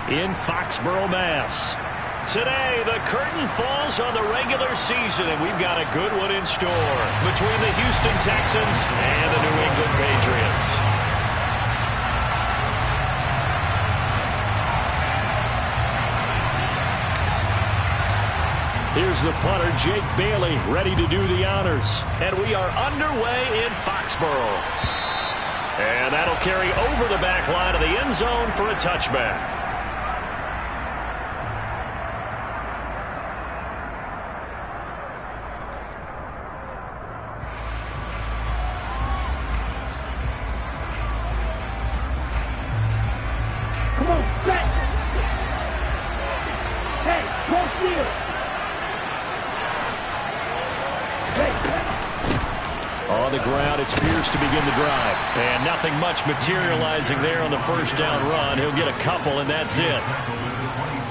in Foxborough, Mass. Today, the curtain falls on the regular season, and we've got a good one in store between the Houston Texans and the New England Patriots. Here's the punter, Jake Bailey, ready to do the honors. And we are underway in Foxborough. And that'll carry over the back line of the end zone for a touchback. Come on, back! Hey, close field! On the ground, it's Pierce to begin the drive. And nothing much materializing there on the first down run. He'll get a couple, and that's it.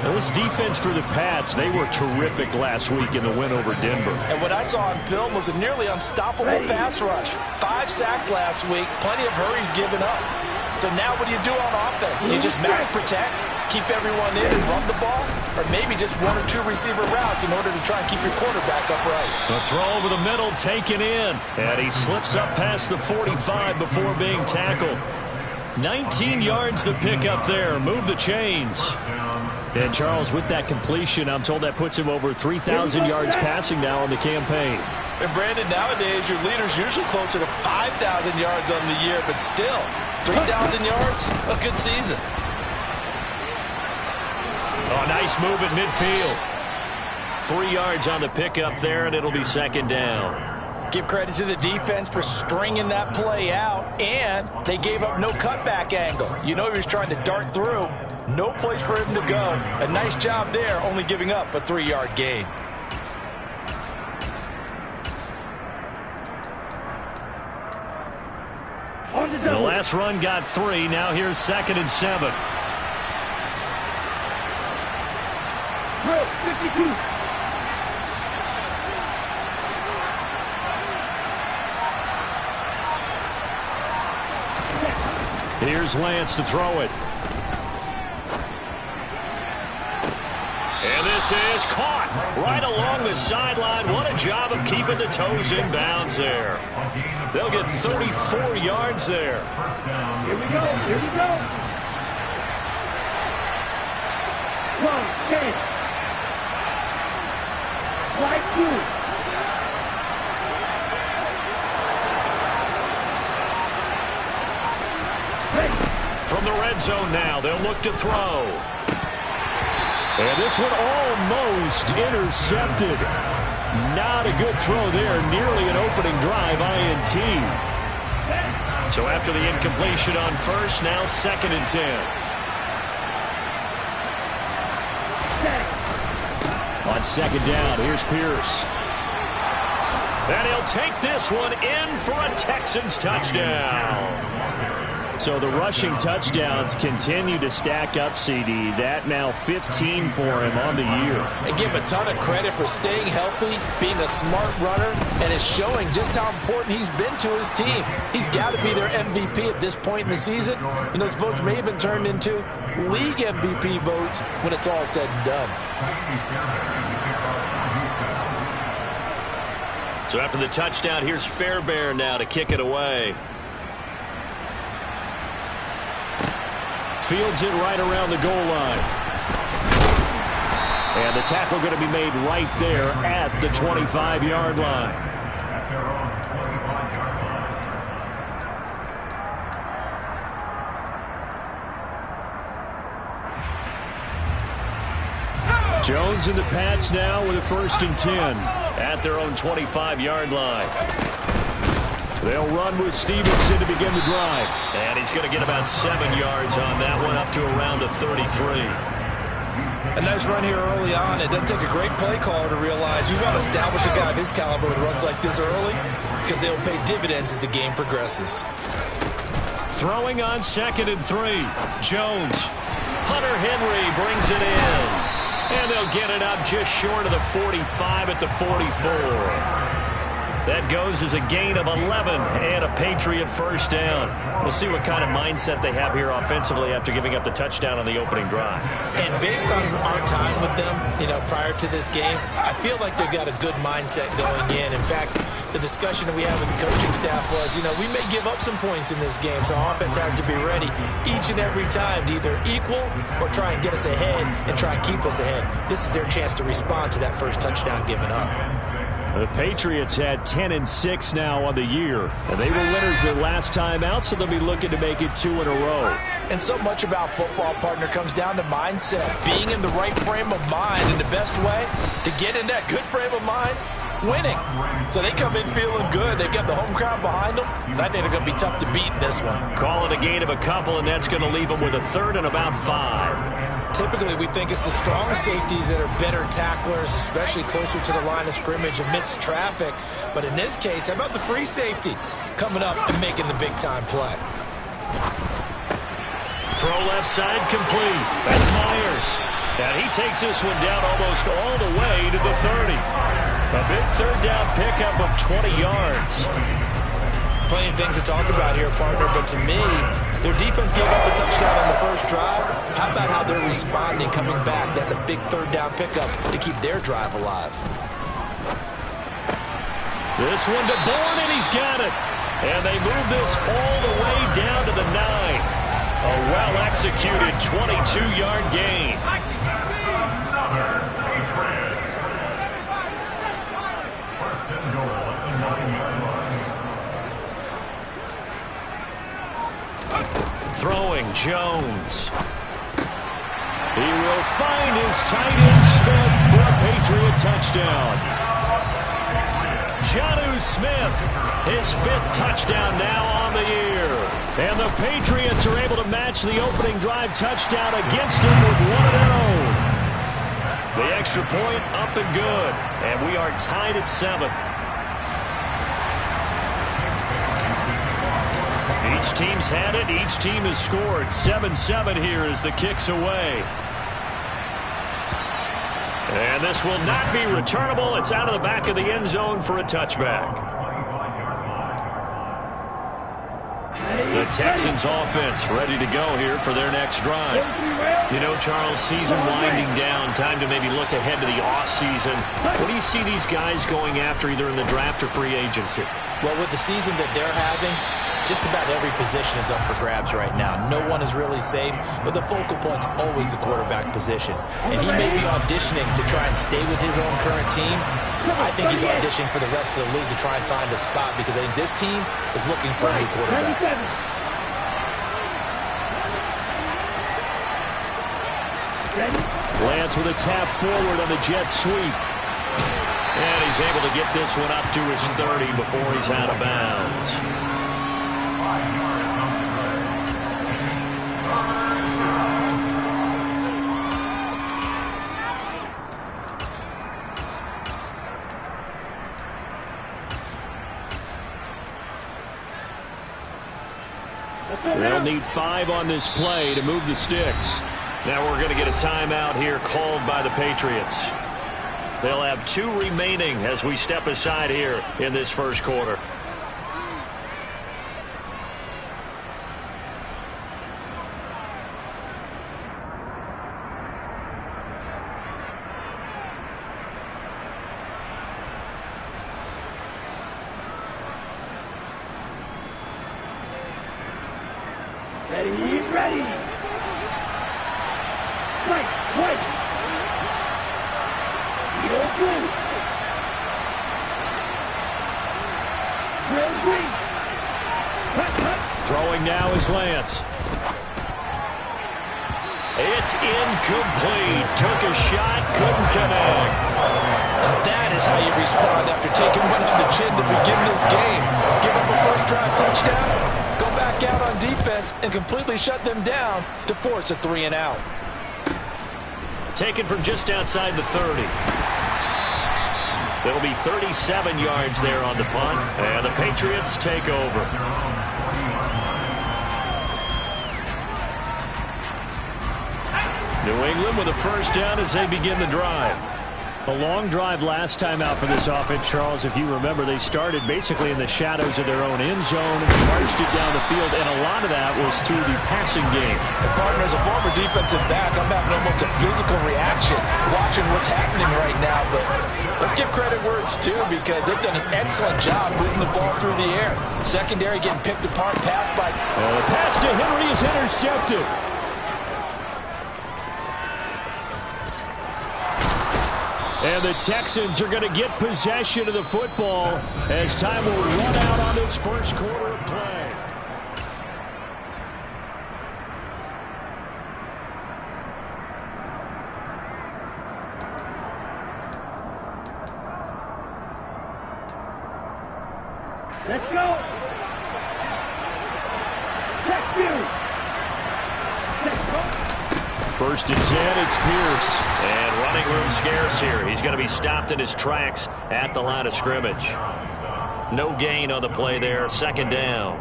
Now, this defense for the Pats, they were terrific last week in the win over Denver. And what I saw on film was a nearly unstoppable pass rush. 5 sacks last week, plenty of hurries given up. So now what do you do on offense? You just max protect, keep everyone in and run the ball, or maybe just 1 or 2 receiver routes in order to try and keep your quarterback upright. The throw over the middle taken in, and he slips up past the 45 before being tackled. 19 yards the pick up there. Move the chains. And Charles, with that completion, I'm told that puts him over 3,000 yards passing now on the campaign. And Brandon, nowadays your leader's usually closer to 5,000 yards on the year, but still, 3,000 yards, a good season. Oh, nice move at midfield. 3 yards on the pickup there, and it'll be second down. Give credit to the defense for stringing that play out, and they gave up no cutback angle. You know he was trying to dart through. No place for him to go. A nice job there, only giving up a 3-yard gain. The last run got 3. Now here's 2nd and 7. 52. Here's Lance to throw it. And this is caught right along the sideline. What a job of keeping the toes in bounds there. They'll get 34 yards there. Here we go. Here we go. 12, 10. Right through. From the red zone now, they'll look to throw. And this one almost intercepted. Not a good throw there. Nearly an opening drive, INT. So after the incompletion on first, now 2nd and 10. On 2nd down, here's Pierce. And he'll take this one in for a Texans touchdown. So the rushing touchdowns continue to stack up, CD. That now 15 for him on the year. And give him a ton of credit for staying healthy, being a smart runner, and is showing just how important he's been to his team. He's got to be their MVP at this point in the season, and those votes may have been turned into league MVP votes when it's all said and done. So after the touchdown, here's Fairbairn now to kick it away. Fields it right around the goal line. And the tackle going to be made right there at the 25-yard line. Jones and the Pats now with a 1st and 10 at their own 25-yard line. They'll run with Stevenson to begin the drive. And he's going to get about 7 yards on that one, up to around the 33. A nice run here early on. It doesn't take a great play caller to realize you want to establish a guy of his caliber with runs like this early, because they'll pay dividends as the game progresses. Throwing on 2nd and 3. Jones. Hunter Henry brings it in. And they'll get it up just short of the 45 at the 44. That goes as a gain of 11 and a Patriot first down. We'll see what kind of mindset they have here offensively after giving up the touchdown on the opening drive. And based on our time with them, prior to this game, I feel like they've got a good mindset going in. In fact, the discussion that we had with the coaching staff was, we may give up some points in this game, so our offense has to be ready each and every time to either equal or try and get us ahead and try and keep us ahead. This is their chance to respond to that first touchdown given up. The Patriots had 10-6 now on the year, and they were winners their last time out, so they'll be looking to make it 2 in a row. And so much about football, partner, comes down to mindset, being in the right frame of mind, and the best way to get in that good frame of mind, winning. So they come in feeling good. They've got the home crowd behind them, and I think they're going to be tough to beat in this one. Call it a gain of a couple, and that's going to leave them with a third and about 5. Typically, we think it's the strong safeties that are better tacklers, especially closer to the line of scrimmage amidst traffic. But in this case, how about the free safety coming up and making the big-time play? Throw left side complete. That's Myers. And he takes this one down almost all the way to the 30. A big third down pickup of 20 yards. Plenty of things to talk about here, partner, but to me, their defense gave up a touchdown on the first drive. How about how they're responding, coming back? That's a big third down pickup to keep their drive alive. This one to Bourne, and he's got it. And they move this all the way down to the 9. A well-executed 22-yard gain. Throwing Jones. He will find his tight end Smith for a Patriot touchdown. Jonnu Smith, his 5th touchdown now on the year. And the Patriots are able to match the opening drive touchdown against him with one of their own. The extra point up and good. And we are tied at 7. Each team's had it. Each team has scored. 7-7 here as the kick's away. And this will not be returnable. It's out of the back of the end zone for a touchback. The Texans offense ready to go here for their next drive. Charles, season winding down. Time to maybe look ahead to the offseason. What do you see these guys going after either in the draft or free agency? Well, with the season that they're having, just about every position is up for grabs right now. No one is really safe, but the focal point's always the quarterback position. And he may be auditioning to try and stay with his own current team. I think he's auditioning for the rest of the league to try and find a spot because I think this team is looking for a new quarterback. Lance with a tap forward on the jet sweep. And he's able to get this one up to his 30 before he's out of bounds. They'll need 5 on this play to move the sticks. Now we're going to get a timeout here called by the Patriots. They'll have 2 remaining as we step aside here in this first quarter. Ready. Right. Throwing now is Lance. It's incomplete. Took a shot, couldn't connect. And that is how you respond after taking one on the chin to begin this game. Give up a first drive touchdown, go back out on defense, and completely shut them down to force a 3 and out. Taken from just outside the 30. There'll be 37 yards there on the punt, and the Patriots take over. New England with a first down as they begin the drive. A long drive last time out for this offense, Charles. If you remember, they started basically in the shadows of their own end zone and marched it down the field, and a lot of that was through the passing game. Partner, as a former defensive back, I'm having almost a physical reaction watching what's happening right now, but let's give credit where it's due because they've done an excellent job moving the ball through the air. Secondary getting picked apart, pass by... The pass to Henry is intercepted. And the Texans are going to get possession of the football as time will run out on this first quarter of play. Let's go. Check you. First and 10, it's Pierce. And running room scarce here. He's going to be stopped in his tracks at the line of scrimmage. No gain on the play there. Second down.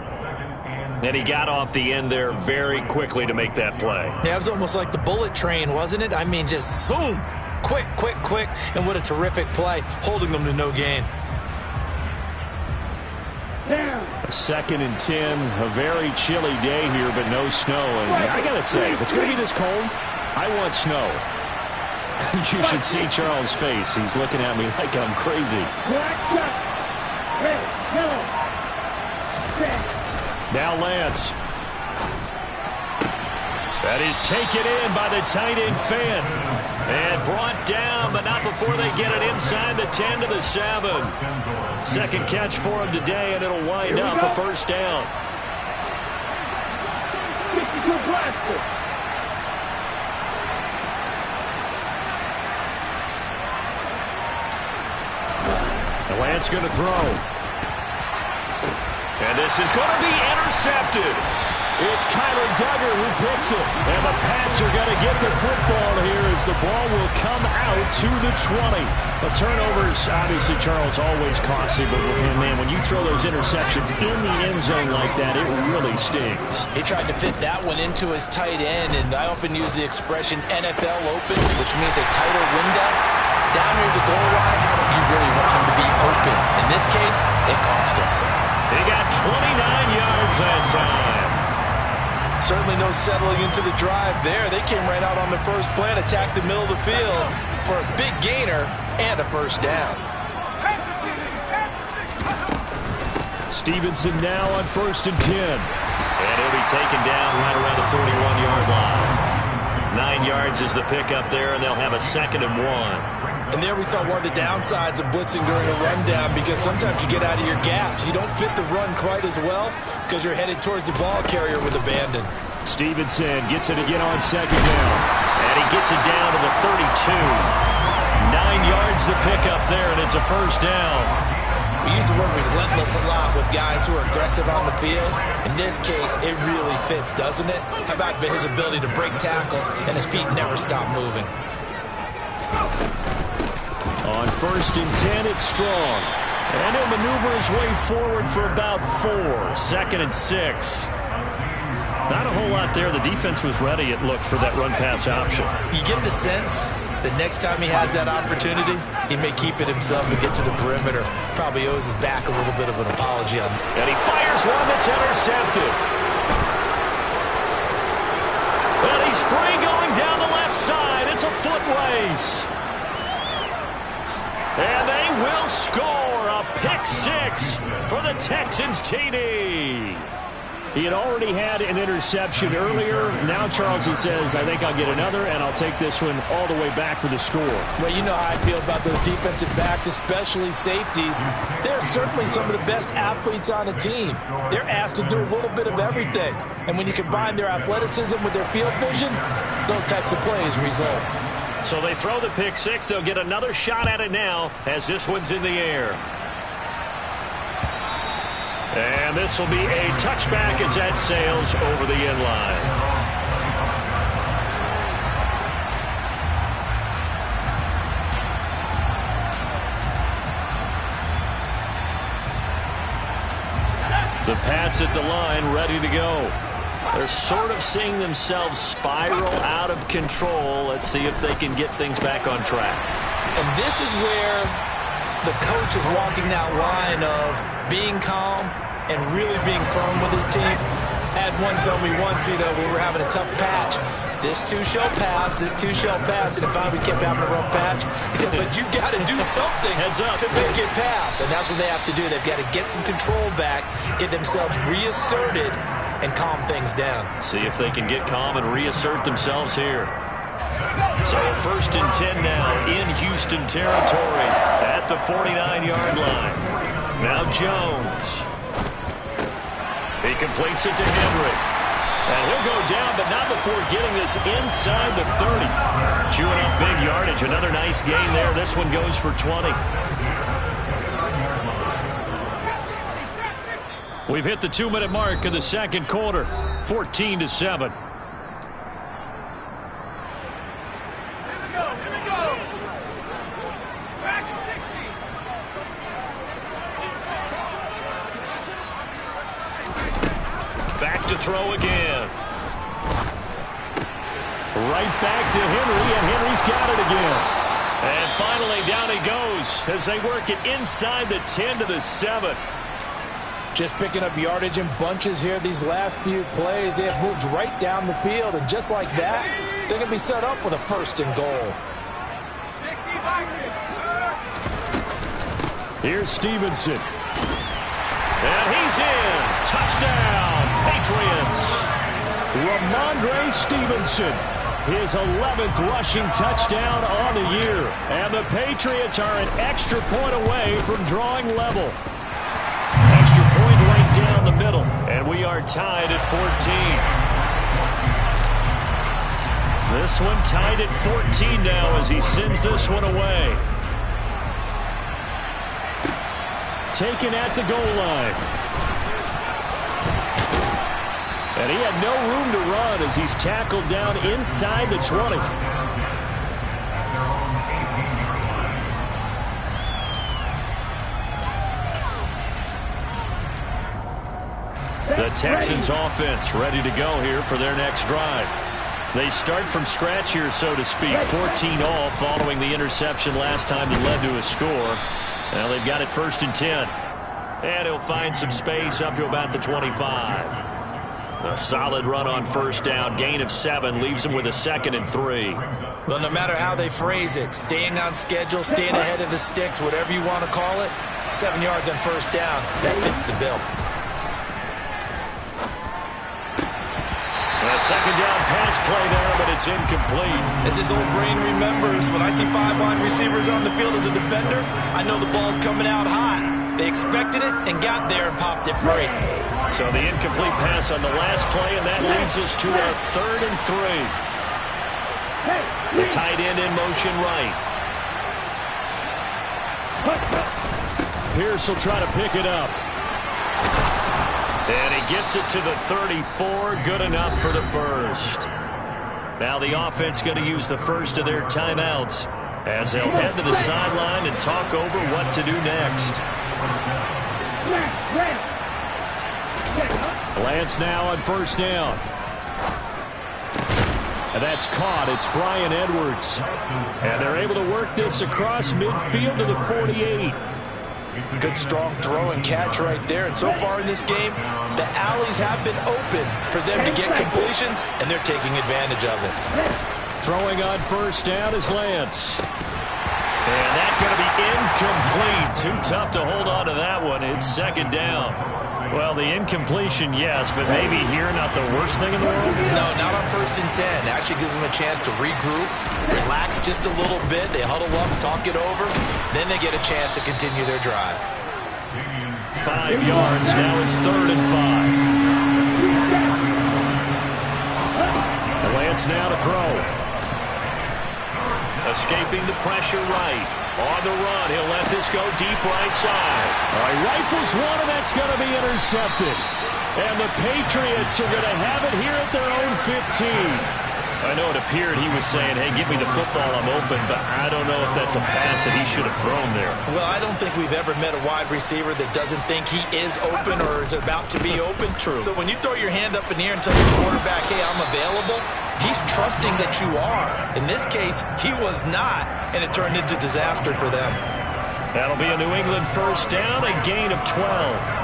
And he got off the end there very quickly to make that play. Yeah, it was almost like the bullet train, wasn't it? I mean, just zoom. Quick, quick, quick. And what a terrific play, holding them to no gain. A second and 10, a very chilly day here, but no snow. And I got to say, if it's going to be this cold, I want snow. You should see Charles' face. He's looking at me like I'm crazy. Now Lance. That is taken in by the tight end Fan. And brought down, but not before they get it inside the 10 to the 7. Second catch for him today, and it'll wind up a first down. The Lance going to throw. And this is going to be intercepted. It's Kyler Duggar who picks it. And the Pats are going to get the football here as the ball will come out to the 20. The turnovers, obviously, Charles, always costly. But, man, when you throw those interceptions in the end zone like that, it really stings. He tried to fit that one into his tight end, and I often use the expression NFL open, which means a tighter window. Down near the goal line, you really want him to be open. In this case, it cost him. He got 29 yards that time. Certainly no settling into the drive there. They came right out on the first play and attacked the middle of the field for a big gainer and a first down. Stevenson now on first and 10. And he'll be taken down right around the 41-yard line. 9 yards is the pickup there, and they'll have a second and 1. And there we saw one of the downsides of blitzing during a rundown because sometimes you get out of your gaps. You don't fit the run quite as well because you're headed towards the ball carrier with abandon. Stevenson gets it again on second down. And he gets it down to the 32. 9 yards the pickup there, and it's a first down. We use the word relentless a lot with guys who are aggressive on the field. In this case, it really fits, doesn't it? How about his ability to break tackles and his feet never stop moving? On first and 10, it's Strong. And he'll maneuver his way forward for about 4. Second and 6. Not a whole lot there. The defense was ready, it looked, for that run-pass option. You get the sense that next time he has that opportunity, he may keep it himself and get to the perimeter. Probably owes his back a little bit of an apology on. And he fires one that's intercepted. Well, he's free going down the left side. It's a foot race. And they will score a pick-6 for the Texans TD. He had already had an interception earlier. Now Charles says, I think I'll get another, and I'll take this one all the way back for the score. Well, you know how I feel about those defensive backs, especially safeties. They're certainly some of the best athletes on a team. They're asked to do a little bit of everything. And when you combine their athleticism with their field vision, those types of plays result. So they throw the pick-6. They'll get another shot at it now as this one's in the air. And this will be a touchback as that sails over the end line. The Pats at the line, ready to go. They're sort of seeing themselves spiral out of control. Let's see if they can get things back on track. And this is where the coach is walking that line of being calm and really being firm with his team. I had one tell me once, we were having a tough patch. This too shall pass, this too shall pass. And finally we kept having a rough patch. He said, but you got to do something to make it pass. And that's what they have to do. They've got to get some control back, get themselves reasserted, and calm things down. See if they can get calm and reassert themselves here. So 1st and 10 now in Houston territory at the 49-yard line. Now Jones. He completes it to Henry. And he'll go down, but not before getting this inside the 30. Chewing up big yardage. Another nice gain there. This one goes for 20. We've hit the 2-minute mark in the second quarter. 14-7. Back to throw again. Right back to Henry, and Henry's got it again. And finally, down he goes as they work it inside the 10 to the 7. Just picking up yardage in bunches here these last few plays. They have moved right down the field, and just like that, they're going to be set up with a 1st and goal. Here's Stevenson. And he's in. Touchdown, Patriots. Ramondre Stevenson, his 11th rushing touchdown on the year. And the Patriots are an extra point away from drawing level. Extra point right down the middle. And we are tied at 14. This one tied at 14 now as he sends this one away. Taken at the goal line. And he had no room to run as he's tackled down inside the 20. The Texans offense ready to go here for their next drive. They start from scratch here, so to speak. 14 all following the interception last time that led to a score. Now they've got it 1st and 10. And he'll find some space up to about the 25. A solid run on 1st down. Gain of 7 leaves him with a 2nd and 3. Well, no matter how they phrase it, staying on schedule, staying ahead of the sticks, whatever you want to call it, 7 yards on 1st down, that fits the bill. A 2nd down pass play there, but it's incomplete. As his old brain remembers, when I see 5 wide receivers on the field as a defender, I know the ball's coming out hot. They expected it and got there and popped it free. So the incomplete pass on the last play, and that leads us to a 3rd and 3. The tight end in motion right. Pierce will try to pick it up. And he gets it to the 34. Good enough for the 1st. Now the offense going to use the 1st of their timeouts as they'll head to the sideline and talk over what to do next. Lance now on 1st down. And that's caught. It's Brian Edwards. And they're able to work this across midfield to the 48. Good strong throw and catch right there. And so far in this game, the alleys have been open for them to get completions, and they're taking advantage of it. Throwing on 1st down is Lance. And that's going to be incomplete. Too tough to hold on to that one. It's 2nd down. Well, the incompletion, yes, but maybe here not the worst thing in the world? No, not on 1st and 10. Actually gives them a chance to regroup, relax just a little bit. They huddle up, talk it over. Then they get a chance to continue their drive. 5 yards. Now it's 3rd and 5. Lance now to throw. Escaping the pressure right. On the run, he'll let this go deep right side. All right, rifles one, and that's going to be intercepted. And the Patriots are going to have it here at their own 15. I know it appeared he was saying, hey, give me the football, I'm open, but I don't know if that's a pass that he should have thrown there. Well, I don't think we've ever met a wide receiver that doesn't think he is open or is about to be open. True. So when you throw your hand up in the air and tell your quarterback, hey, I'm available, he's trusting that you are. In this case, he was not, and it turned into disaster for them. That'll be a New England first down, a gain of 12.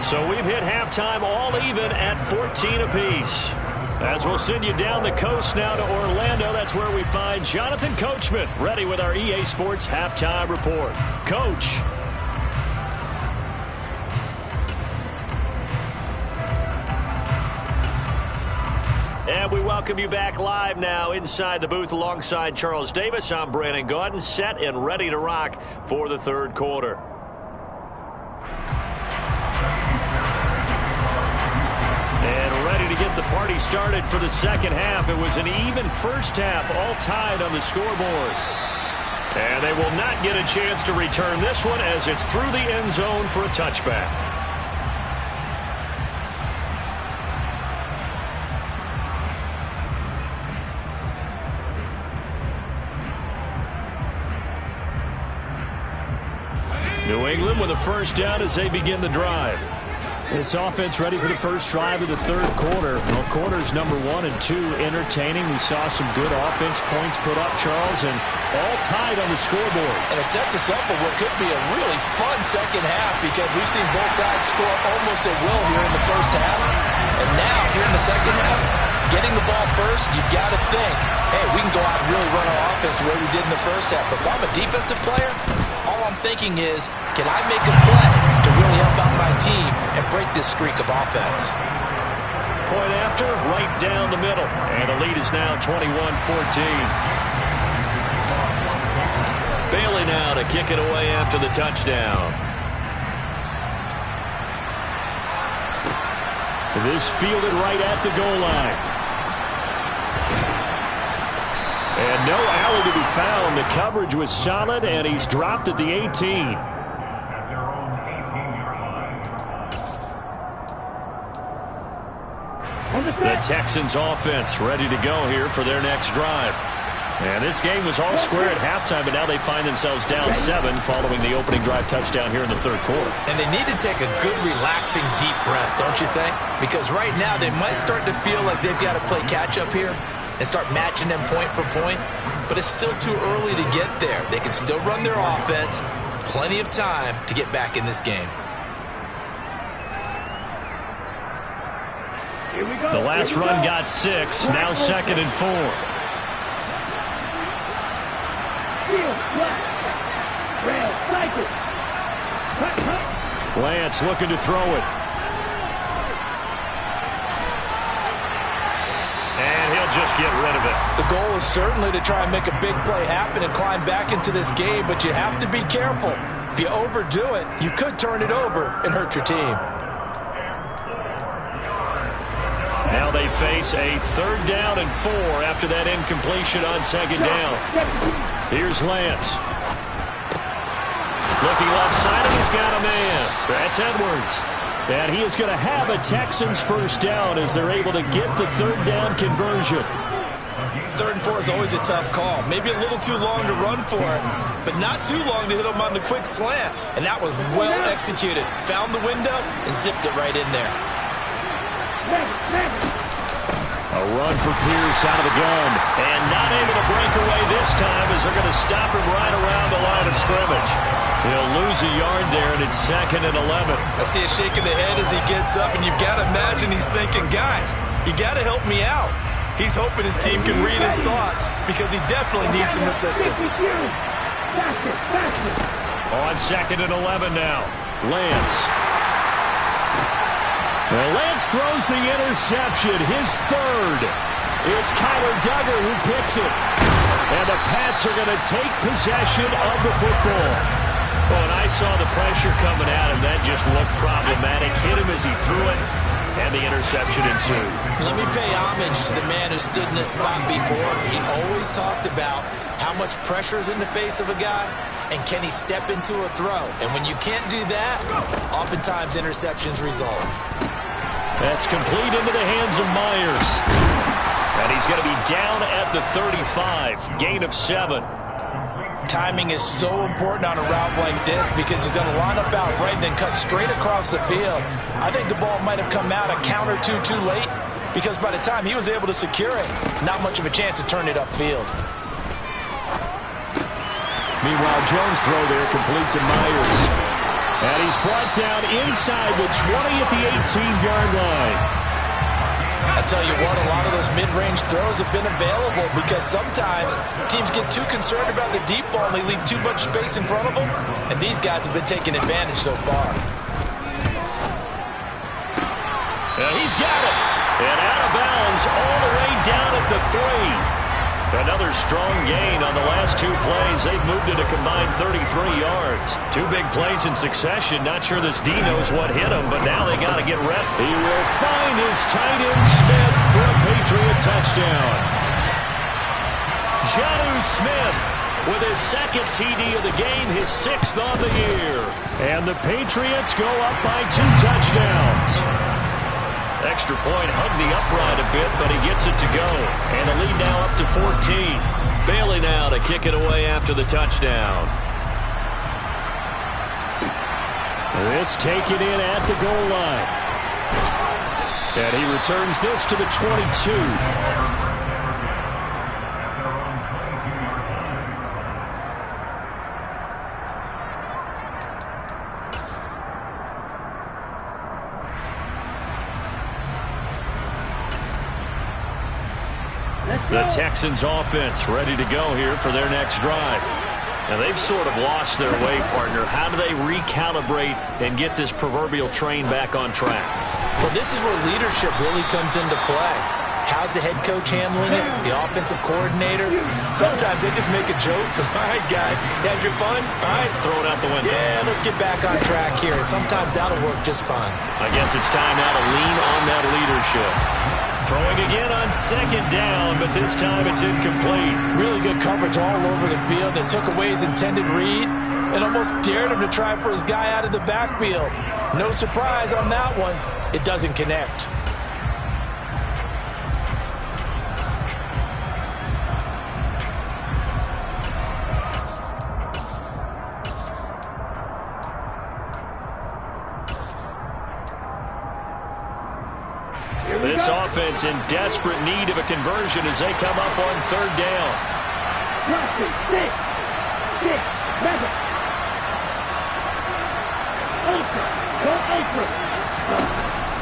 So we've hit halftime all even at 14 apiece. As we'll send you down the coast now to Orlando, that's where we find Jonathan Coachman, ready with our EA Sports Halftime Report. Coach. And we welcome you back live now inside the booth alongside Charles Davis. I'm Brandon Gaudin, set and ready to rock for the third quarter. And ready to get the party started for the second half. It was an even first half, all tied on the scoreboard. And they will not get a chance to return this one as it's through the end zone for a touchback. New England with a first down as they begin the drive. This offense ready for the first drive of the third quarter. Well, quarters number 1 and 2 entertaining. We saw some good offense points put up, Charles, and all tied on the scoreboard. And it sets us up for what could be a really fun second half because we've seen both sides score almost at will here in the first half. And now, here in the second half, getting the ball first, you've got to think, hey, we can go out and really run our offense the way we did in the first half. But if I'm a defensive player, all I'm thinking is, can I make a play to really help out my team and break this streak of offense? Point after, right down the middle. And the lead is now 21-14. Bailey now to kick it away after the touchdown. This fielded right at the goal line. And no alley to be found. The coverage was solid, and he's dropped at the 18. The Texans offense ready to go here for their next drive. And this game was all square at halftime, but now they find themselves down 7 following the opening drive touchdown here in the third quarter. And they need to take a good, relaxing, deep breath, don't you think? Because right now they might start to feel like they've got to play catch-up here and start matching them point for point. But it's still too early to get there. They can still run their offense. Plenty of time to get back in this game. The last run got 6. Now 2nd and 4. Lance looking to throw it. And he'll just get rid of it. The goal is certainly to try and make a big play happen and climb back into this game, but you have to be careful. If you overdo it, you could turn it over and hurt your team. Now they face a 3rd down and 4 after that incompletion on 2nd down. Here's Lance. Looking left side, and he's got a man. That's Edwards. And he is going to have a Texans first down as they're able to get the 3rd down conversion. 3rd and 4 is always a tough call. Maybe a little too long to run for it, but not too long to hit him on the quick slant. And that was well executed. Found the window and zipped it right in there. A run for Pierce out of the gun. And not able to break away this time as they're going to stop him right around the line of scrimmage. He'll lose a yard there, and it's 2nd and 11. I see a shake of the head as he gets up, and you've got to imagine he's thinking, guys, you got to help me out. He's hoping his team can read his thoughts because he definitely needs some assistance. On 2nd and 11 now. Lance. Well, Lance throws the interception, his 3rd. It's Kyler Duggar who picks it. And the Pats are going to take possession of the football. Oh, and I saw the pressure coming at him. That just looked problematic. Hit him as he threw it, and the interception ensued. Let me pay homage to the man who stood in this spot before. He always talked about how much pressure is in the face of a guy, and can he step into a throw. And when you can't do that, oftentimes interceptions result. That's complete into the hands of Myers. And he's going to be down at the 35. Gain of 7. Timing is so important on a route like this because he's going to line up out right and then cut straight across the field. I think the ball might have come out a count or two too late because by the time he was able to secure it, not much of a chance to turn it upfield. Meanwhile, Jones' throw there complete to Myers. And he's brought down inside the 20 at the 18-yard line. I tell you what, a lot of those mid-range throws have been available because sometimes teams get too concerned about the deep ball and they leave too much space in front of them, and these guys have been taking advantage so far. He's got it. And out of bounds all the way down at the 3. Another strong gain on the last 2 plays. They've moved it a combined 33 yards. 2 big plays in succession. Not sure this D knows what hit him, but now they got to get ready. He will find his tight end Smith for a Patriot touchdown. Jonnu Smith with his 2nd TD of the game, his 6th on the year. And the Patriots go up by 2 touchdowns. Extra point hugged the upright a bit, but he gets it to go. And the lead now up to 14. Bailey now to kick it away after the touchdown. This taken in at the goal line. And he returns this to the 22. The Texans offense ready to go here for their next drive. Now they've sort of lost their way, partner. How do they recalibrate and get this proverbial train back on track? Well, this is where leadership really comes into play. How's the head coach handling it? The offensive coordinator? Sometimes they just make a joke. All right, guys, had your fun? All right, throw it out the window. Yeah, let's get back on track here. And sometimes that'll work just fine. I guess it's time now to lean on that leadership. Throwing again on 2nd down, but this time it's incomplete. Really good coverage all over the field. It took away his intended read and almost dared him to try for his guy out of the backfield. No surprise on that one. It doesn't connect. This offense in desperate need of a conversion as they come up on 3rd down.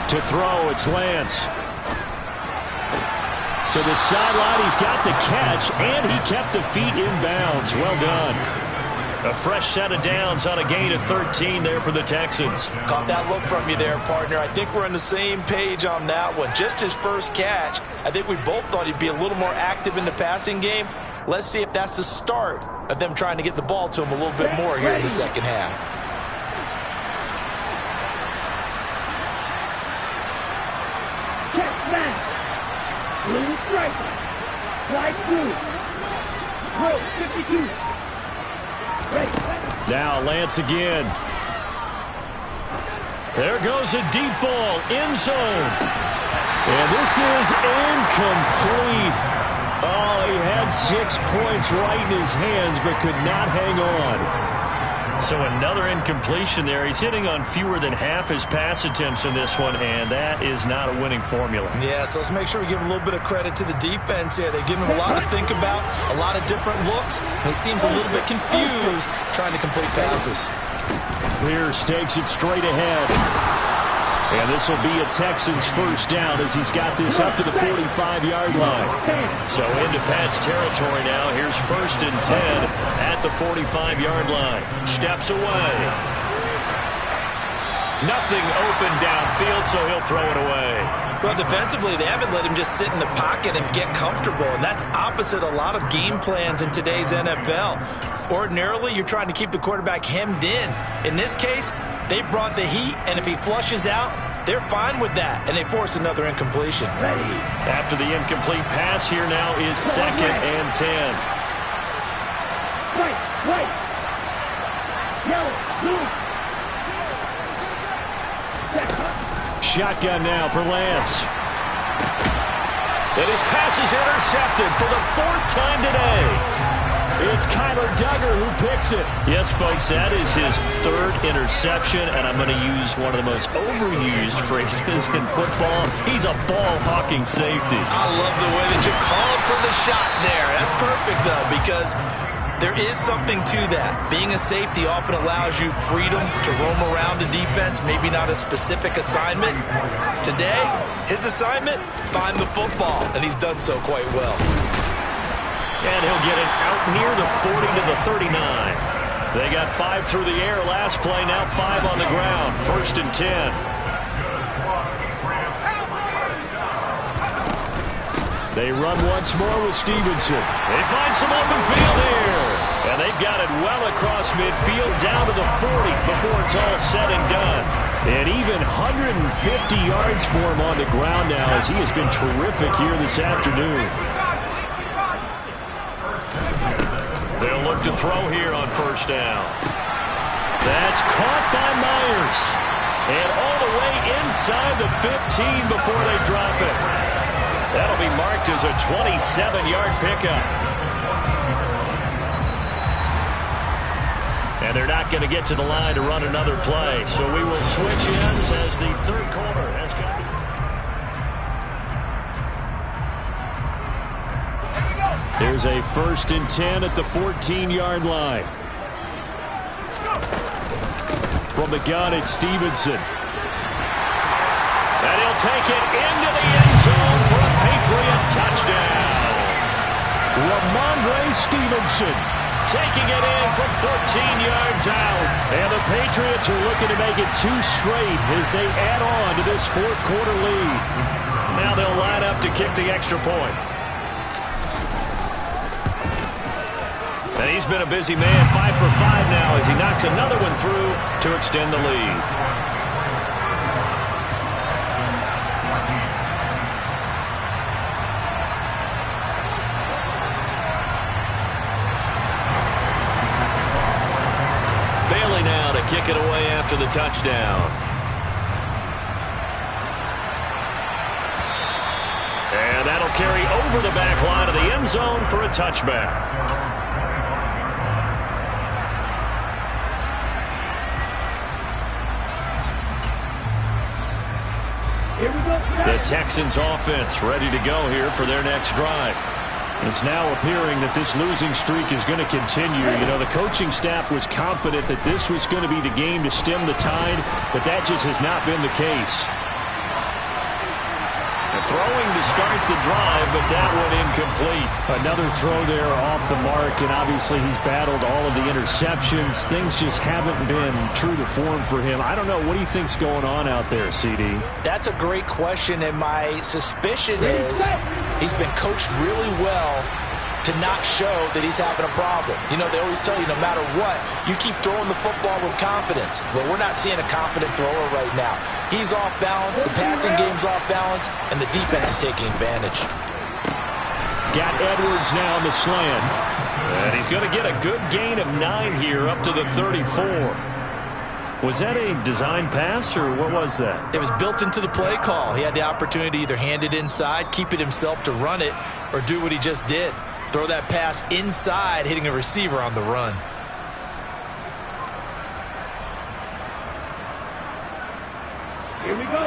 To throw, it's Lance. To the sideline, he's got the catch, and he kept the feet in bounds. Well done. A fresh set of downs on a gain of 13 there for the Texans. Caught that look from you there, partner. I think we're on the same page on that one. Just his first catch. I think we both thought he'd be a little more active in the passing game. Let's see if that's the start of them trying to get the ball to him a little bit more here in the second half. Check back. Blue striker. Slide through. Throw, 52. Now Lance again. There goes a deep ball, end zone. And this is incomplete. Oh, he had 6 points right in his hands, but could not hang on. So another incompletion there. He's hitting on fewer than half his pass attempts in this one, and that is not a winning formula. Yeah, so let's make sure we give a little bit of credit to the defense here. They've given him a lot to think about, a lot of different looks, and he seems a little bit confused trying to complete passes. Clear stakes it straight ahead. And this will be a Texans first down as he's got this up to the 45-yard line. So into Pats territory now. Here's 1st and 10 at the 45-yard line. Steps away. Nothing open downfield, so he'll throw it away. Well, defensively, they haven't let him just sit in the pocket and get comfortable, and that's opposite a lot of game plans in today's NFL. Ordinarily, you're trying to keep the quarterback hemmed in. In this case, they brought the heat, and if he flushes out, they're fine with that, and they force another incompletion. After the incomplete pass, here now is 2nd and 10. White. Yellow, blue. shotgun now for Lance. And his pass is intercepted for the 4th time today. It's Kyler Duggar who picks it. Yes, folks, that is his 3rd interception, and I'm going to use one of the most overused phrases in football. He's a ball-hawking safety. I love the way that you called for the shot there. That's perfect, though, because there is something to that. Being a safety often allows you freedom to roam around the defense, maybe not a specific assignment. Today, his assignment, find the football, and he's done so quite well. And he'll get it out near the 40 to the 39. They got 5 through the air last play, now 5 on the ground. 1st and 10. They run once more with Stevenson. They find some open field here. And they've got it well across midfield down to the 40 before it's all said and done. And even 150 yards for him on the ground now as he has been terrific here this afternoon. They'll look to throw here on 1st down. That's caught by Myers. And all the way inside the 15 before they drop it. That'll be marked as a 27-yard pickup. And they're not going to get to the line to run another play. So we will switch ends as the 3rd quarter has come. There's a 1st and 10 at the 14-yard line. From the gun, it's Stevenson. And he'll take it into the end zone for a Patriot touchdown. Ramondre Stevenson taking it in from 14 yards out. And the Patriots are looking to make it 2 straight as they add on to this 4th quarter lead. Now they'll line up to kick the extra point. And he's been a busy man, 5 for 5 now as he knocks another one through to extend the lead. Bailey now to kick it away after the touchdown. And that'll carry over the back line of the end zone for a touchback. The Texans offense ready to go here for their next drive. It's now appearing that this losing streak is going to continue. You know, the coaching staff was confident that this was going to be the game to stem the tide, but that just has not been the case. Throwing to start the drive, but that one incomplete. Another throw there off the mark, and obviously he's battled all of the interceptions. Things just haven't been true to form for him. I don't know. What do you think's going on out there, CD? That's a great question, and my suspicion is he's been coached really well to not show that he's having a problem. You know, they always tell you no matter what, you keep throwing the football with confidence. Well, we're not seeing a confident thrower right now. He's off balance, the passing game's off balance, and the defense is taking advantage. Got Edwards now in the slant. And he's going to get a good gain of 9 here up to the 34. Was that a design pass, or what was that? It was built into the play call. He had the opportunity to either hand it inside, keep it himself to run it, or do what he just did. Throw that pass inside, hitting a receiver on the run.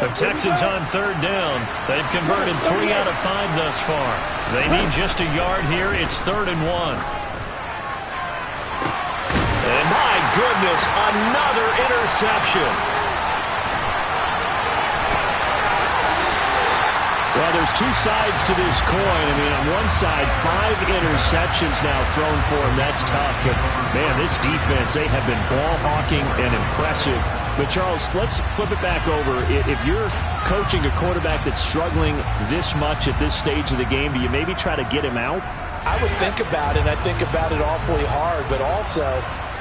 The Texans on 3rd down. They've converted 3 out of 5 thus far. They need just a yard here. It's 3rd and 1. And my goodness, another interception. Well, there's 2 sides to this coin. I mean, on one side, 5 interceptions now thrown for him. That's tough. But, man, this defense, they have been ball hawking and impressive. But, Charles, let's flip it back over. If you're coaching a quarterback that's struggling this much at this stage of the game, do you maybe try to get him out? I would think about it, and I think about it awfully hard. But also,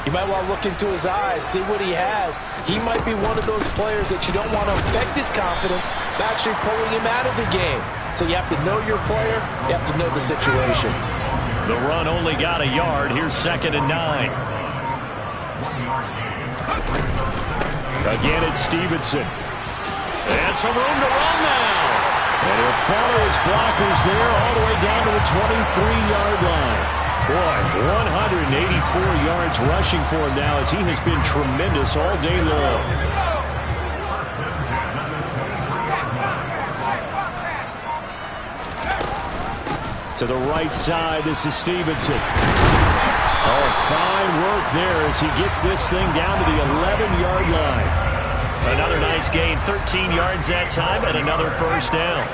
you might want to look into his eyes, see what he has. He might be one of those players that you don't want to affect his confidence by actually pulling him out of the game. So you have to know your player. You have to know the situation. The run only got a yard. Here's 2nd and 9. Again, it's Stevenson. And some room to run now. And he'll follow his blockers there all the way down to the 23-yard line. Boy, 184 yards rushing for him now as he has been tremendous all day long. To the right side, this is Stevenson. Oh, fine work there as he gets this thing down to the 11-yard line. Another nice gain, 13 yards that time, and another first down.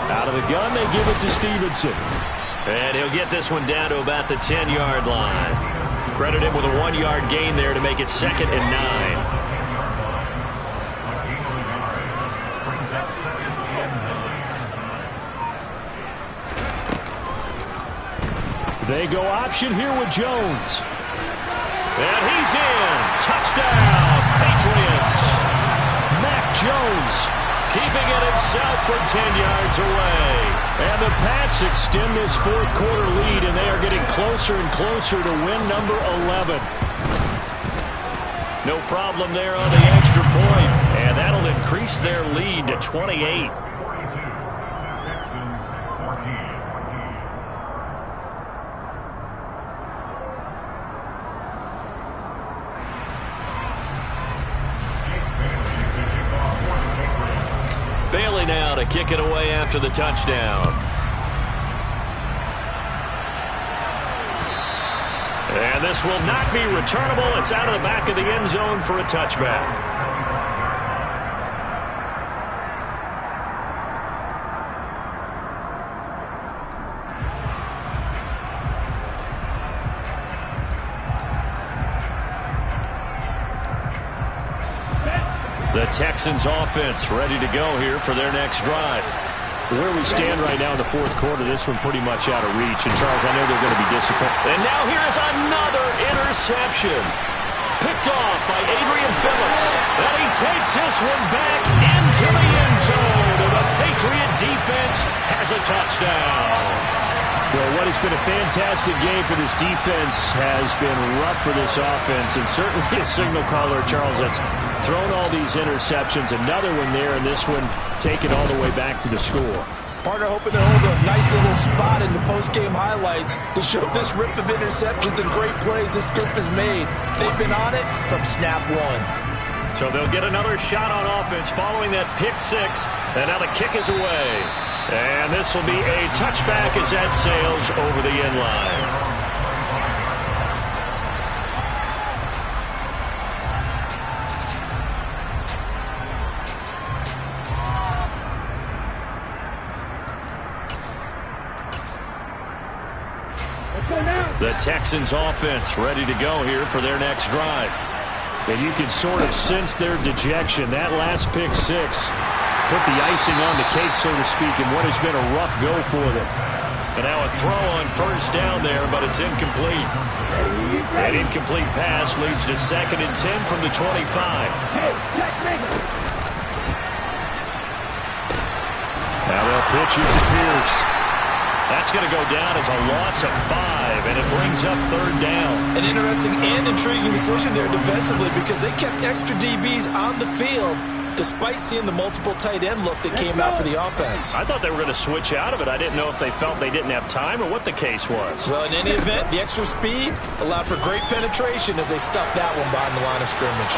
Out of the gun, they give it to Stevenson. And he'll get this one down to about the 10-yard line. Credit him with a 1-yard gain there to make it 2nd and 9. They go option here with Jones. And he's in. Touchdown, Patriots. Mac Jones keeping it himself from 10 yards away. And the Pats extend this fourth quarter lead, and they are getting closer and closer to win number 11. No problem there on the extra point, and that'll increase their lead to 28. Bailey now to kick it away after the touchdown. And this will not be returnable. It's out of the back of the end zone for a touchback. The Texans offense ready to go here for their next drive. Where we stand right now in the fourth quarter, this one pretty much out of reach. And, Charles, I know they're going to be disappointed. And now here's another interception. Picked off by Adrian Phillips. And he takes this one back into the end zone. And the Patriot defense has a touchdown. Well, what has been a fantastic game for this defense has been rough for this offense, and certainly a signal caller, Charles, that's thrown all these interceptions. Another one there, and this one taken all the way back for the score. Partner hoping to hold a nice little spot in the post-game highlights to show this rip of interceptions and great plays this group has made. They've been on it from snap one. So they'll get another shot on offense following that pick six, and now the kick is away. And this will be a touchback as that sails over the end line. The Texans offense ready to go here for their next drive. And you can sort of sense their dejection. That last pick six put the icing on the cake, so to speak, in what has been a rough go for them. And now a throw on first down there, but it's incomplete. An incomplete pass leads to 2nd and 10 from the 25. Now they'll pitch it to Pierce. That's going to go down as a loss of 5, and it brings up 3rd down. An interesting and intriguing decision there defensively because they kept extra DBs on the field despite seeing the multiple tight end look that came out for the offense. I thought they were going to switch out of it. I didn't know if they felt they didn't have time or what the case was. Well, in any event, the extra speed allowed for great penetration as they stuffed that one behind the line of scrimmage.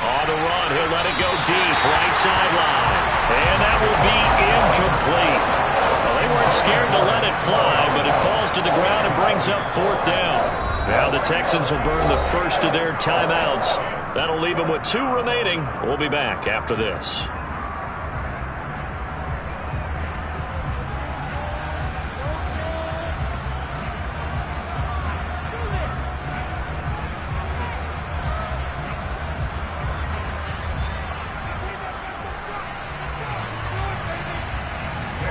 On the run, he'll let it go deep, right sideline. And that will be incomplete. Well, they weren't scared to let it fly, but it falls to the ground and brings up 4th down. Now the Texans will burn the first of their timeouts. That'll leave them with 2 remaining. We'll be back after this.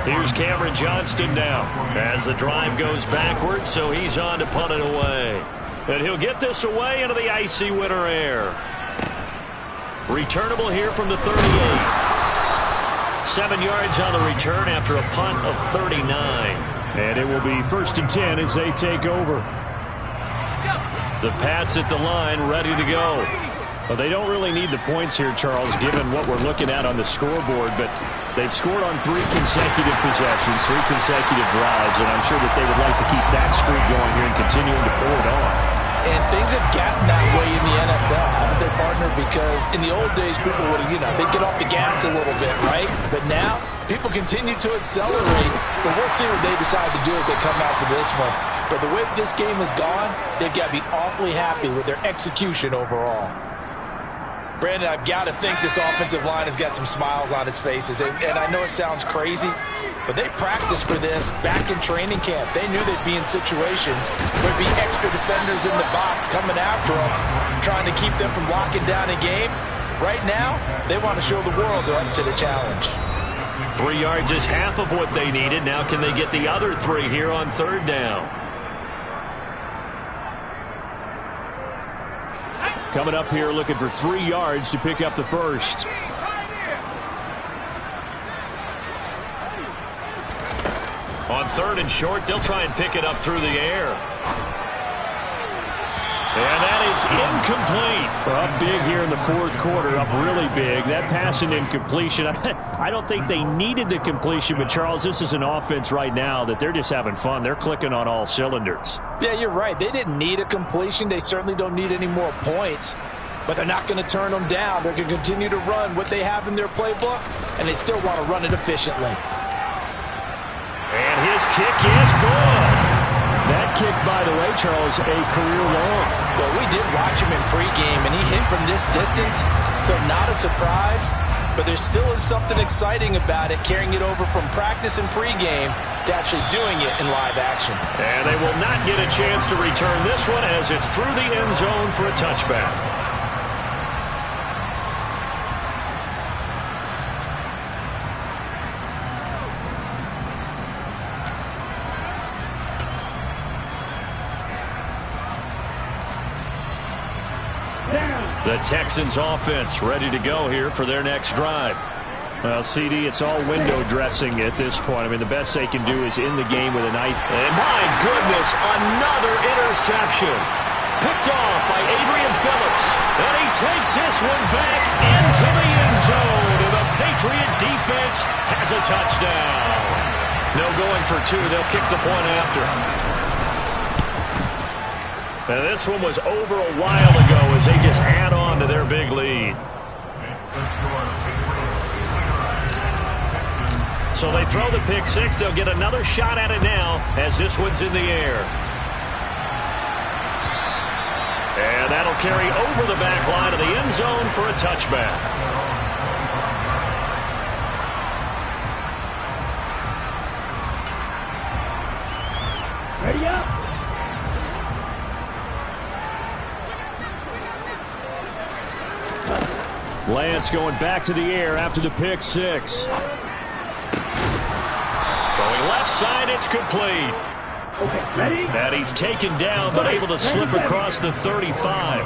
Here's Cameron Johnston now as the drive goes backwards, so he's on to punt it away. And he'll get this away into the icy winter air. Returnable here from the 38. 7 yards on the return after a punt of 39. And it will be 1st and 10 as they take over. The Pats at the line ready to go. Well, they don't really need the points here, Charles, given what we're looking at on the scoreboard, but they've scored on 3 consecutive possessions, 3 consecutive drives, and I'm sure that they would like to keep that streak going here and continuing to pour it on. And things have gotten that way in the NFL, haven't they, partner? Because in the old days, people would, they'd get off the gas a little bit, right? But now, people continue to accelerate, but we'll see what they decide to do as they come out for this one. But the way this game has gone, they've got to be awfully happy with their execution overall. Brandon, I've got to think this offensive line has got some smiles on its faces. And I know it sounds crazy, but they practiced for this back in training camp. They knew they'd be in situations where there'd be extra defenders in the box coming after them, trying to keep them from locking down a game. Right now, they want to show the world they're up to the challenge. 3 yards is half of what they needed. Now can they get the other 3 here on 3rd down? Coming up here looking for 3 yards to pick up the first. On 3rd and short, they'll try and pick it up through the air. And that is incomplete. Up big here in the 4th quarter, up really big. That pass and incompletion, I don't think they needed the completion, but Charles, this is an offense right now that they're just having fun. They're clicking on all cylinders. Yeah, you're right. They didn't need a completion. They certainly don't need any more points, but they're not going to turn them down. They're going to continue to run what they have in their playbook, and they still want to run it efficiently. And his kick is good. That kick, by the way, Charles, a career long. Well, we did watch him in pregame, and he hit from this distance, so not a surprise. But there still is something exciting about it, carrying it over from practice and pregame to actually doing it in live action. And they will not get a chance to return this one as it's through the end zone for a touchback. The Texans offense ready to go here for their next drive. Well, CD, it's all window dressing at this point. I mean, the best they can do is in the game with a nice... And my goodness, another interception. Picked off by Adrian Phillips. And he takes this one back into the end zone. And the Patriot defense has a touchdown. No going for 2. They'll kick the point after. Now, this one was over a while ago as they just add on to their big lead. So they throw the pick 6. They'll get another shot at it now as this one's in the air. And that'll carry over the back line of the end zone for a touchback. Ready up. Lance going back to the air after the pick 6. Throwing left side, it's complete. Okay, ready? And he's taken down, but able to slip across the 35.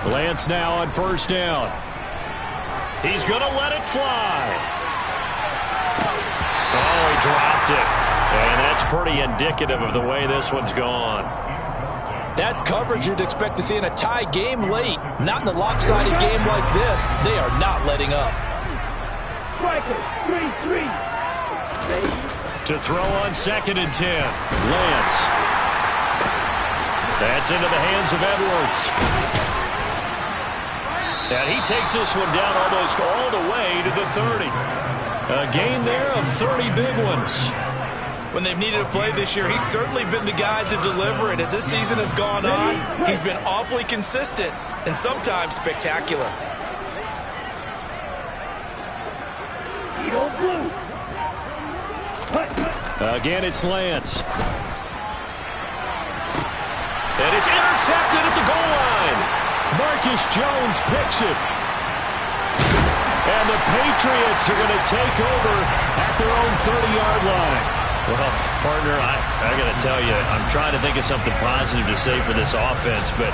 Lance now on 1st down. He's going to let it fly. Oh, he dropped it. And that's pretty indicative of the way this one's gone. That's coverage you'd expect to see in a tie game late. Not in a lopsided game like this. They are not letting up. Striker, 3-3. To throw on 2nd and 10. Lance. That's into the hands of Edwards. And he takes this one down almost all the way to the 30. A gain there of 30 big ones. When they've needed a play this year, he's certainly been the guy to deliver it. As this season has gone on, he's been awfully consistent and sometimes spectacular. Again, it's Lance. And it's intercepted at the goal line. Marcus Jones picks it. And the Patriots are going to take over at their own 30-yard line. Well, partner, I got to tell you, I'm trying to think of something positive to say for this offense, but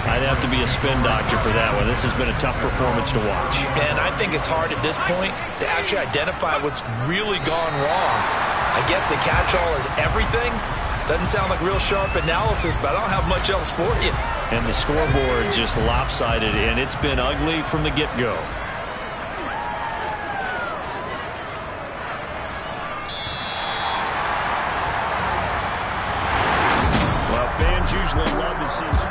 I'd have to be a spin doctor for that one. This has been a tough performance to watch. And I think it's hard at this point to actually identify what's really gone wrong. I guess the catch-all is everything, Doesn't sound like real sharp analysis, but I don't have much else for you. And the scoreboard just lopsided, and it's been ugly from the get-go. Well, fans usually love to see